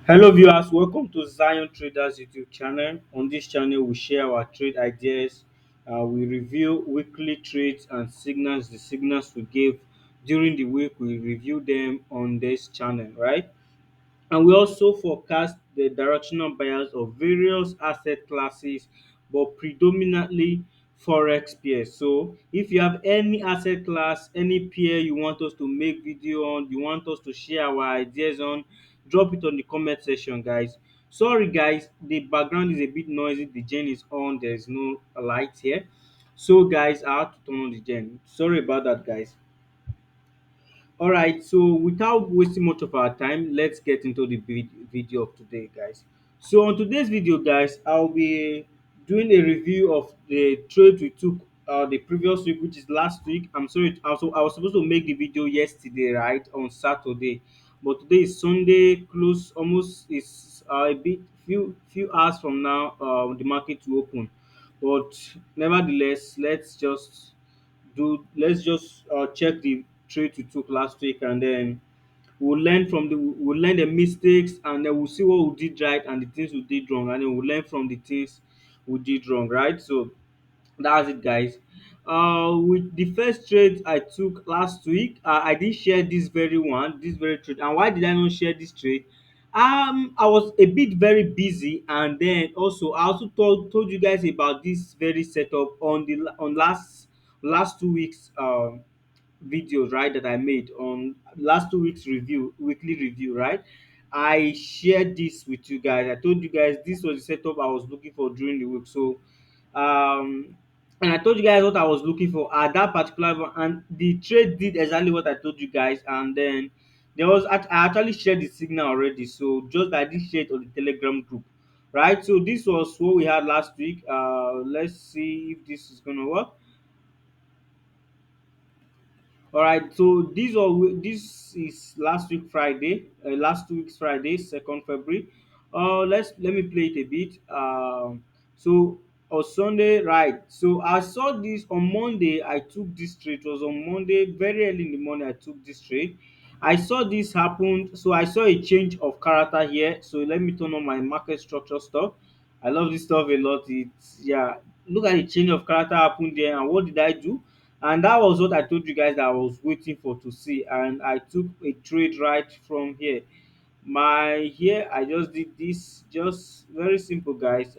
Hello viewers, welcome to Zion Traders YouTube channel. On this channel, we share our trade ideas. We review weekly trades and signals. The signals we gave during the week, we review them on this channel, right? And we also forecast the directional bias of various asset classes, but predominantly forex pairs. So if you have any asset class, any pair you want us to make video on, you want us to share our ideas on, drop it on the comment section, guys. Sorry guys, the background is a bit noisy. The gen is on, there is no light here. So guys, I have to turn on the gen. Sorry about that, guys. All right, so without wasting much of our time, let's get into the video of today, guys. So on today's video, guys, I'll be doing a review of the trade we took the previous week, which is last week. I'm sorry, also I was supposed to make the video yesterday, right, on Saturday, but today is Sunday, close almost is a bit few hours from now. The market will open, but nevertheless, let's just check the trade we took last week, and then we'll learn the mistakes, and then we'll see what we did right and the things we did wrong, and then we'll learn from the things we did wrong, right? So that's it, guys. With the first trade I took last week, I did share this very trade. And why did I not share this trade? I was a bit very busy, and then also I also told you guys about this very setup on the on last 2 weeks videos, right, that I made on last 2 weeks weekly review, right? I shared this with you guys. I told you guys this was the setup I was looking for during the week. So um and I told you guys what I was looking for at that particular and the trade did exactly what I told you guys. And then I actually shared the signal already, so just I did share it on the Telegram group, right? So this was what we had last week. Let's see if this is gonna work. All right, so this is last week Friday, last 2 weeks Friday, 2nd February. Let me play it a bit. So on Sunday, right? So I saw this on Monday. I took this trade. It was on Monday, very early in the morning. I took this trade. I saw this happen. So I saw a change of character here. So let me turn on my market structure stuff. I love this stuff a lot. It's yeah. Look at the change of character happened there, and what did I do? And that was what I told you guys that I was waiting for to see, and I took a trade right from here. My here I just did this, just very simple, guys.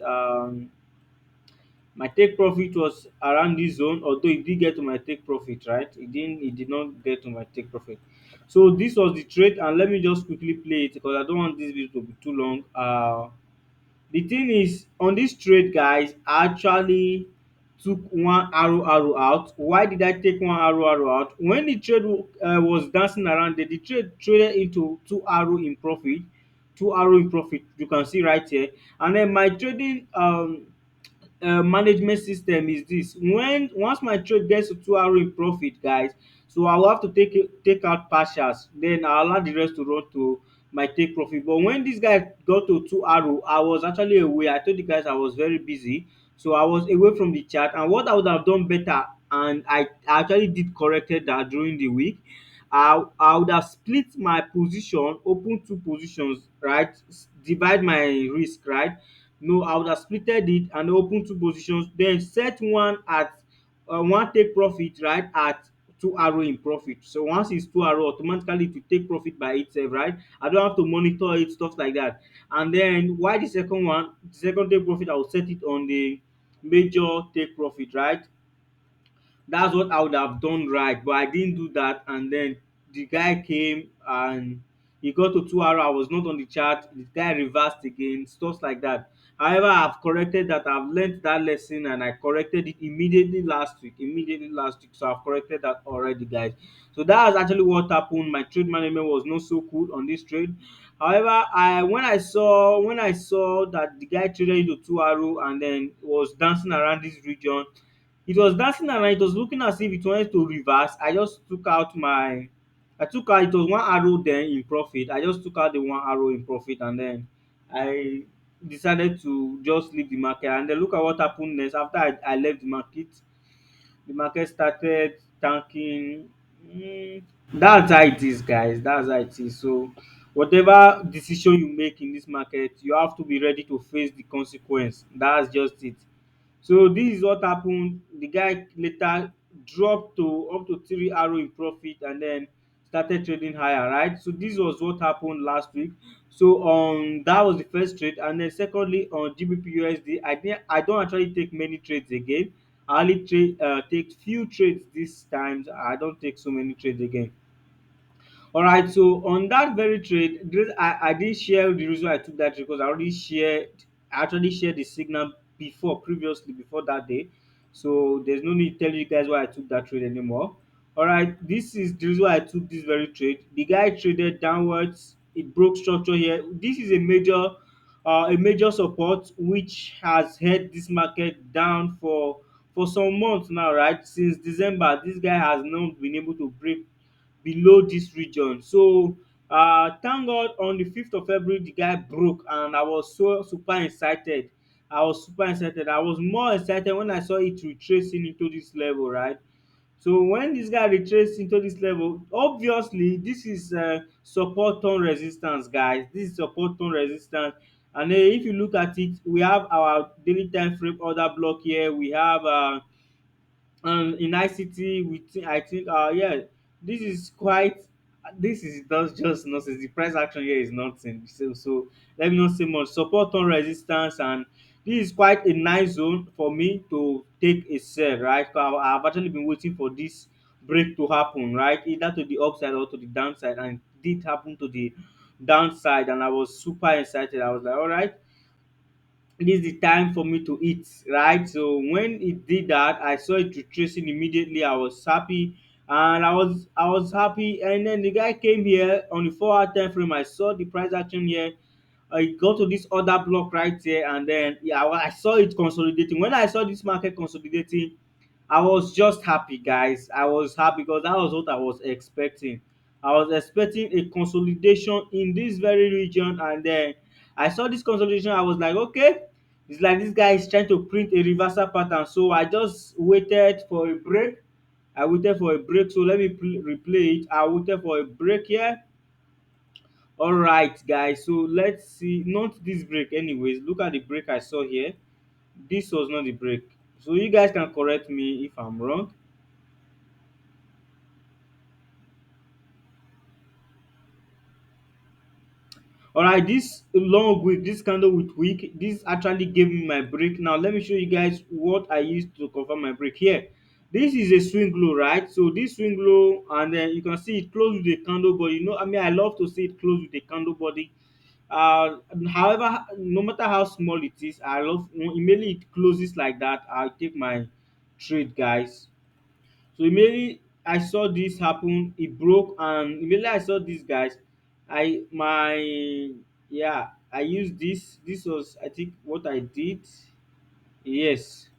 My take profit was around this zone, although it did get to my take profit, right? It did not get to my take profit. So this was the trade, and let me just quickly play it because I don't want this video to be too long. The thing is, on this trade, guys, I actually took one arrow out. Why did I take one arrow out? When the trade was dancing around there, the trade traded into two arrow in profit, two arrow in profit. You can see right here. And then my trading management system is this: when once my trade gets to 2 hour in profit, guys, so I will have to take out partials, then I allow the rest to run to my take profit. But when this guy got to 2 hour, I was actually away. I told you guys I was very busy, so I was away from the chart. And what I would have done better, and I actually did corrected that during the week, I would have split my position, open two positions, right? Divide my risk, right? No, I would have splitted it and open two positions, then set one at one take profit, right, at 2 arrow in profit. So once it's 2 arrow, automatically to take profit by itself, right? I don't have to monitor it, stuff like that. And then why the second one, the second take profit, I will set it on the major take profit, right? That's what I would have done right, but I didn't do that. And then the guy came and he got to 2 hour. I was not on the chart. The guy reversed again, stuff like that. However, I've corrected that. I've learned that lesson and I corrected it immediately last week. Immediately last week. So I've corrected that already, guys. So that was actually what happened. My trade management was not so cool on this trade. However, I when I saw that the guy traded into 2 arrow and then was dancing around this region, it was dancing around, it was looking as if it wanted to reverse. I took out, it was 1 arrow then in profit. I just took out the 1 arrow in profit, and then I decided to just leave the market. And then look at what happened next. After I left the market started tanking. Mm, that's how it is, guys. That's how it is. So whatever decision you make in this market, you have to be ready to face the consequence. That's just it. So this is what happened. The guy later dropped to up to 3 arrow in profit and then started trading higher, right? So this was what happened last week. So that was the first trade, and then secondly on GBPUSD, I don't actually take many trades again. I only take few trades this times. I don't take so many trades again. All right, so on that very trade, I didn't share the reason I took that trade because I actually shared the signal previously, before that day. So there's no need to tell you guys why I took that trade anymore. All right, this is the reason why I took this very trade. The guy traded downwards, it broke structure here. This is a major support which has held this market down for some months now, right? Since December, this guy has not been able to break below this region. So thank God on the 5th of February the guy broke and I was so super excited. I was super excited. I was more excited when I saw it retracing into this level, right? So when this guy retraced into this level, obviously this is support turn resistance, guys. This is support turn resistance. And then if you look at it, we have our daily time frame order block here. We have in ICT, I think yeah, this is quite this is that's just nonsense. The price action here is nothing. So let me not say much. Support on resistance, and this is quite a nice zone for me to take a sell, right? 'Cause I've actually been waiting for this break to happen, right? Either to the upside or to the downside, and it did happen to the downside, and I was super excited. I was like, all right, this is the time for me to eat, right? So when it did that, I saw it retracing immediately. I was happy, and I was happy. And then the guy came here on the 4 hour time frame. I saw the price action here. I got to this other block right here, and then yeah, I saw it consolidating. When I saw this market consolidating, I was just happy, guys. I was happy because that was what I was expecting. I was expecting a consolidation in this very region, and then I saw this consolidation. I was like, okay, it's like this guy is trying to print a reversal pattern. So I just waited for a break. I waited for a break. So let me replay it. I waited for a break here. All right, guys. So let's see. Not this break, anyways. Look at the break I saw here. This was not the break. So you guys can correct me if I'm wrong. Alright, this long week, this candle with week, this actually gave me my break. Now let me show you guys what I used to confirm my break here. This is a swing low, right? So this swing low, and then you can see it close with a candle body. I mean, I love to see it close with a candle body. However, no matter how small it is, I love immediately it closes like that. I take my trade, guys. So immediately I saw this happen, it broke, and immediately I saw these guys. I my yeah, I used this. This was I think what I did. Yes,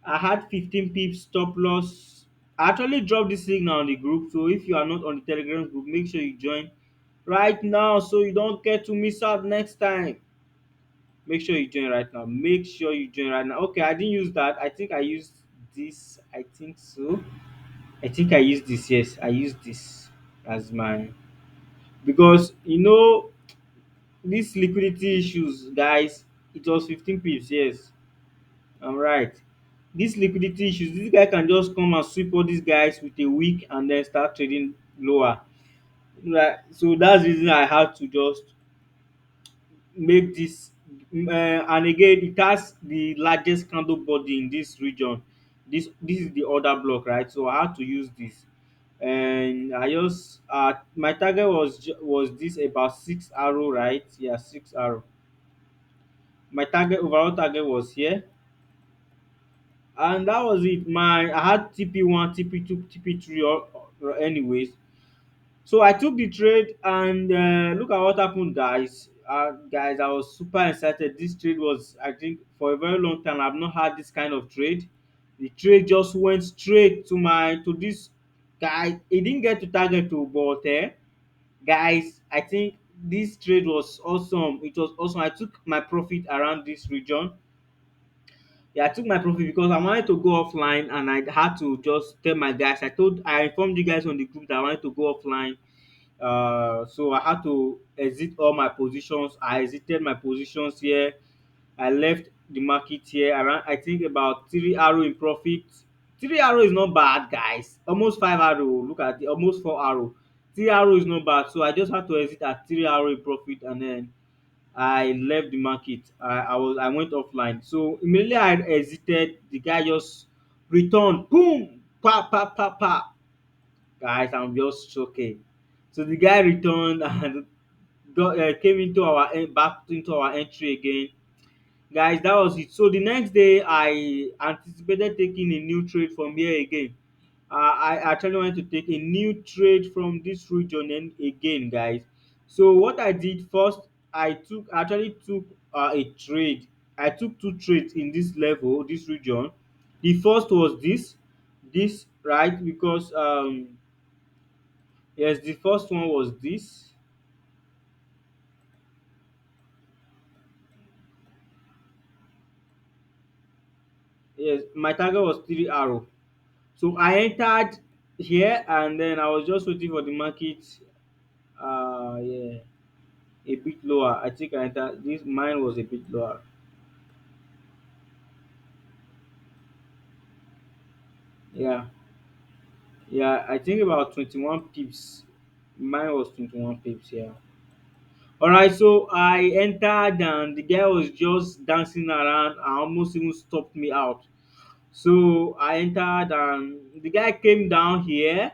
I had 15 pips stop loss. I actually dropped this signal on the group. So if you are not on the Telegram group, make sure you join right now so you don't get to miss out next time. Make sure you join right now. Make sure you join right now. Okay, I didn't use that. I think I used this. I think so. I think I used this. Yes, I used this as my because these liquidity issues, guys. It was 15 pips. Yes, I'm right. These liquidity issues, this guy can just come and sweep all these guys with a week and then start trading lower. Right. So that's the reason I had to just make this. And again, it has the largest candle body in this region. This is the order block, right? So I had to use this. And I just my target was this about 6 arrow, right? Yeah, 6 arrow. My target overall target was here, and that was it. I had TP1, TP2, TP3, or anyways. So I took the trade, and look at what happened, guys. Guys, I was super excited. This trade was, I think, for a very long time. I've not had this kind of trade. The trade just went straight to this guy. It didn't get to target to, but guys, I think this trade was awesome. It was awesome. I took my profit around this region. Yeah, I took my profit because I wanted to go offline, and I had to just tell my guys. I informed you guys on the group that I wanted to go offline So I had to exit all my positions. I exited my positions here. I left the market here around, I think, about 3 arrow in profit. 3 arrow is not bad, guys. Almost 5 arrow. Look at it, almost 4 arrow. 3 arrow is not bad. So I just had to exit at 3 arrow in profit, and then I left the market. I went offline. So immediately I exited, the guy just returned. Boom! Pa pa pa pa. Guys, I'm just choking. So the guy returned and came into our back into our entry again. Guys, that was it. So the next day I anticipated taking a new trade from here again. I actually wanted to take a new trade from this region and again, guys. So what I did first, I actually took a trade. I took two trades in this level, this region. The first was this, right? Because yes, the first one was this. Yes, my target was 3 arrow. So I entered here, and then I was just waiting for the market. Yeah, a bit lower. I think I entered this. Mine was a bit lower. Yeah, yeah. I think about 21 pips. Mine was 21 pips. Yeah. All right. So I entered, and the guy was just dancing around. I almost even stopped me out. So I entered, and the guy came down here.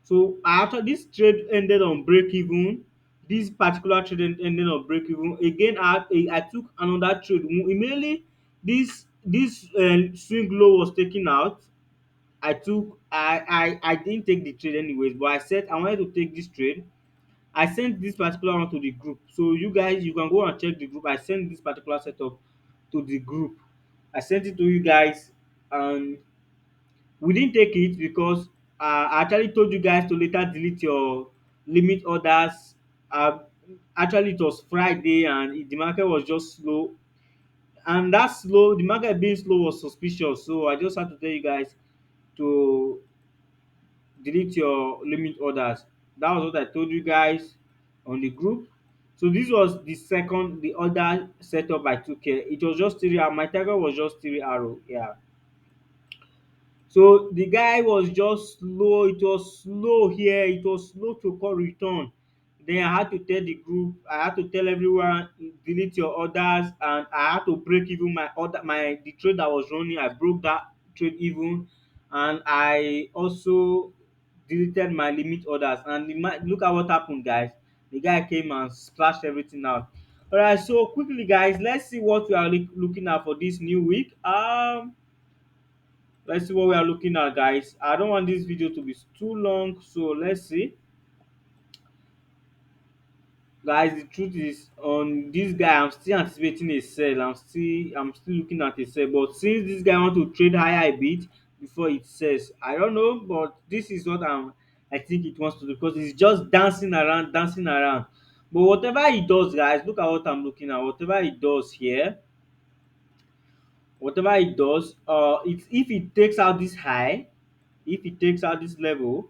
So after this trade ended on break even. This particular trade ended on break even. Again, I took another trade. Immediately, this swing low was taken out. I didn't take the trade anyways, but I said I wanted to take this trade. I sent this particular one to the group. So you guys, you can go and check the group. I sent this particular setup to the group. I sent it to you guys, and we didn't take it because I actually told you guys to later delete your limit orders. uh, Actually, it was Friday, and the market was just slow, and that slow, the market being slow was suspicious, so I just had to tell you guys to delete your limit orders. That was what I told you guys on the group. So this was the other setup I took care. It was just 3 arrow. My target was just 3 arrow. Yeah. So the guy was just slow. It was slow here. It was slow to call return. Then I had to tell the group, I had to tell everyone, delete your orders, and I had to break even my order, my the trade that was running. I broke that trade even, and I also deleted my limit orders. And look at what happened, guys. The guy came and splashed everything out. All right, so quickly, guys, let's see what we are looking at for this new week. Let's see what we are looking at, guys. I don't want this video to be too long, so let's see. Guys, the truth is, on this guy, I'm still anticipating a sell. I'm still looking at a sell, but since this guy want to trade higher a bit before it sells, I don't know, but this is what I think it wants to do, because it's just dancing around. But whatever he does, guys, look at what I'm looking at. Whatever he does here, whatever he does, if he takes out this high, if he takes out this level,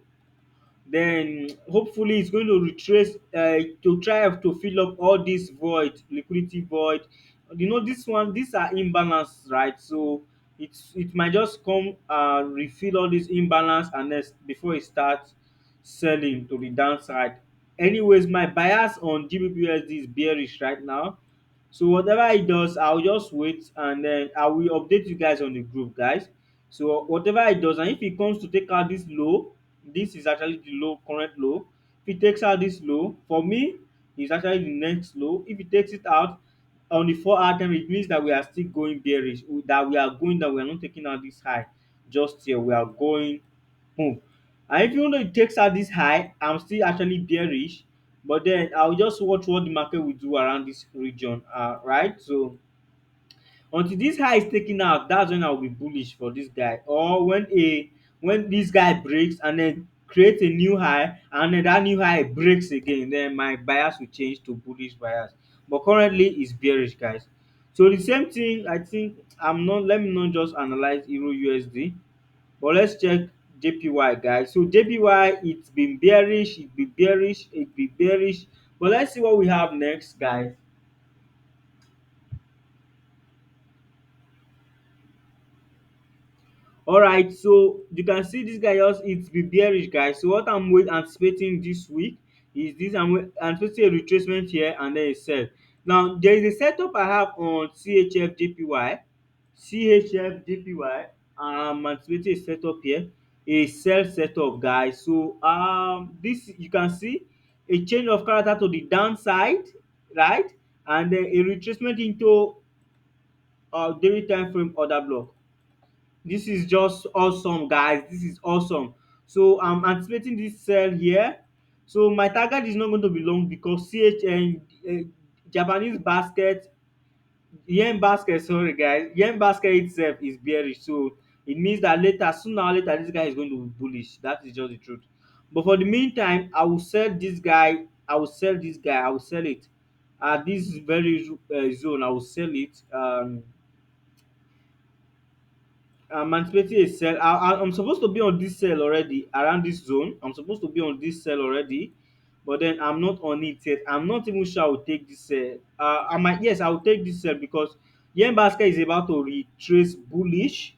then hopefully it's going to retrace, to try to fill up all this void, liquidity void. You know, this one, these are imbalance, right? So it might just come refill all this imbalance, and then before it starts selling to the downside. Anyways, my bias on GBPUSD is bearish right now. So whatever he does, I'll just wait, and then I will update you guys on the group, guys. So whatever he does, and if he comes to take out this low, this is actually the low, current low. If he takes out this low, for me, it's actually the next low. If he takes it out on the 4 hour time, it means that we are still going bearish. That we are going, that we are not taking out this high just here. We are going boom. And if even though it takes out this high, I'm still actually bearish. But then I'll just watch what the market will do around this region. Right. So until this high is taken out, that's when I'll be bullish for this guy. Or when this guy breaks and then creates a new high, and then that new high breaks again, then my bias will change to bullish bias. But currently it's bearish, guys. So the same thing, I think, I'm not let me not just analyze Euro USD, but let's check JPY, guys. So JPY, it's been bearish, it's been bearish, it's been bearish. But let's see what we have next, guys. All right, so you can see this guy just it's been bearish, guys. So what anticipating this week is this. Anticipating a retracement here and then a sell. Now there is a setup I have on CHF JPY. I'm anticipating a setup here, a sell setup, guys. So this you can see a change of character to the downside, right, and then a retracement into daily time frame order block. This is just awesome, guys. This is awesome. So I'm anticipating this sell here. So my target is not going to be long because Japanese basket, yen basket, sorry guys, yen basket itself is bearish. So it means that later, sooner or later, this guy is going to be bullish. That is just the truth. But for the meantime, I will sell this guy. I will sell this guy. I will sell it at this very zone. I will sell it. I'm anticipating a sell. I'm supposed to be on this sell already around this zone. I'm supposed to be on this sell already, but then I'm not on it yet. I'm not even sure I will take this sell. I might, yes, I will take this sell because yen basket is about to retrace bullish,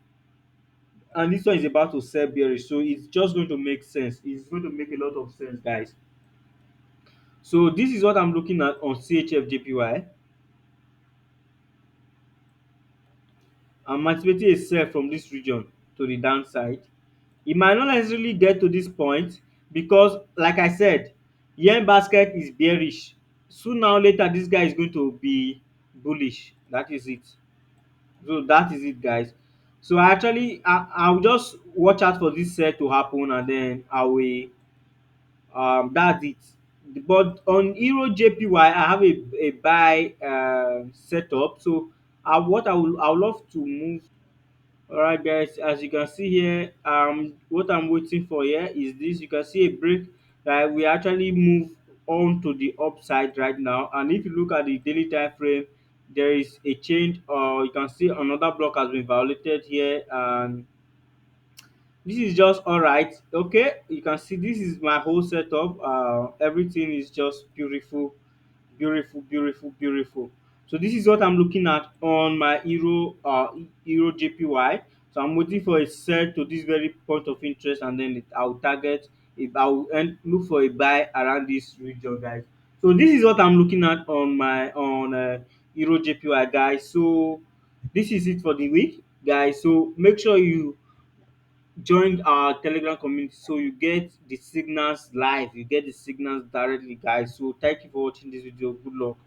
and this one is about to sell bearish. So it's just going to make sense. It's going to make a lot of sense, guys. So this is what I'm looking at on CHF. I'm anticipating a sell from this region to the downside. It might not necessarily get to this point because, like I said, yen basket is bearish. Sooner or later, this guy is going to be bullish. That is it. So that is it, guys. So I'll just watch out for this sell to happen, and then I will that's it. But on EURJPY, I have a buy setup. So I would love to move. Alright guys, as you can see here, what I'm waiting for here is this. You can see a break that we actually move on to the upside right now. And if you look at the daily time frame, there is a change, or you can see another block has been violated here, and this is just all right. Okay, you can see this is my whole setup. Everything is just beautiful, beautiful, beautiful, beautiful. So this is what I'm looking at on my Euro JPY. So I'm waiting for a sell to this very point of interest, and then I'll target if I'll look for a buy around this region, guys. So this is what I'm looking at on my Euro JPY, guys. So this is it for the week, guys. So make sure you join our Telegram community so you get the signals live. You get the signals directly, guys. So thank you for watching this video. Good luck.